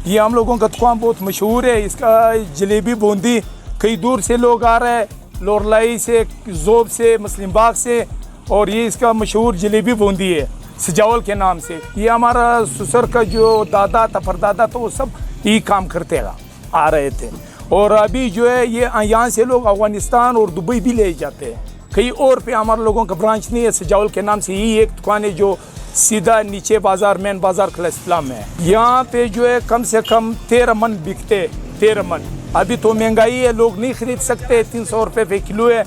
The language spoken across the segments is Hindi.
ये हम लोगों का दुकान बहुत मशहूर है। इसका जलेबी बूंदी कई दूर से लोग आ रहे हैं, लोरलाई से, जोब से, मुस्लिम बाग से। और ये इसका मशहूर जलेबी बूंदी है सजावल के नाम से। ये हमारा ससुर का जो दादा था, परदादा, तो वो सब यही काम करते आ रहे थे। और अभी जो है ये यहाँ से लोग अफगानिस्तान और दुबई भी ले जाते हैं। कहीं और पे हमारे लोगों का ब्रांच नहीं है। सजावल के नाम से यही एक दुकान है जो सीधा नीचे बाजार, मेन बाजार किला इस्लाम में है। यहाँ पे जो है कम से कम 13 मन बिकते, 13 मन। अभी तो महंगाई है, लोग नहीं खरीद सकते। 300 रुपये पे किलो है।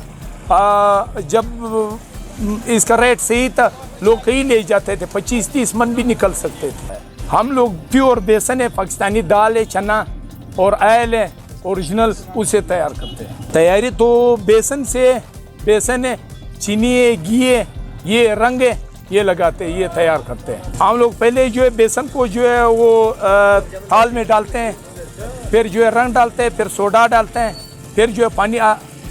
जब इसका रेट सही था, लोग कहीं ले जाते थे, 25-30 मन भी निकल सकते थे। हम लोग प्योर बेसन है, पाकिस्तानी दाल है, चना और आयल है ओरिजिनल, उसे तैयार करते हैं। तैयारी तो बेसन से, बेसन है, चीनी है, घी है, ये रंग है, ये लगाते हैं, ये तैयार करते हैं। हम लोग पहले जो है बेसन को जो है वो थाल में डालते हैं, फिर जो है रंग डालते हैं, फिर सोडा डालते हैं, फिर जो है पानी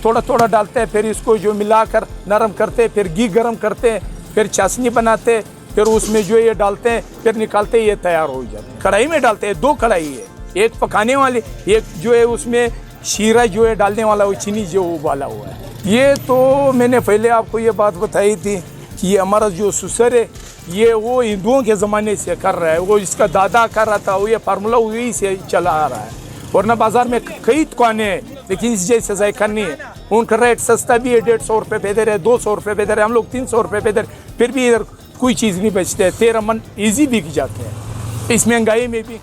थोड़ा थोड़ा डालते हैं, फिर इसको जो मिलाकर नरम करते हैं, फिर घी गरम करते हैं, फिर चाशनी बनाते हैं, फिर उसमें जो ये डालते हैं, फिर निकालते हैं, ये तैयार हो जाता है। कढ़ाई में डालते हैं, 2 कढ़ाई है, एक पकाने वाली, एक जो है उसमें शीरा जो है डालने वाला, वो चीनी जो उबाला हुआ है। ये तो मैंने पहले आपको ये बात बताई थी कि ये हमारा जो ससुर है ये वो हिंदुओं के ज़माने से कर रहा है, वो इसका दादा कर रहा था, वो ये फार्मूला वही से चला आ रहा है। वरना बाजार में कई दुकानें हैं, लेकिन इस जैसे जायका नहीं है। उनका रेट सस्ता भी है, 150 रुपये पे दे रहे, 200 रुपये पे दे रहे, हम लोग 300 रुपये पे दे रहे, फिर भी इधर कोई चीज़ नहीं बचते। 13 मन ईजी बिक जाते हैं इस महंगाई में भी।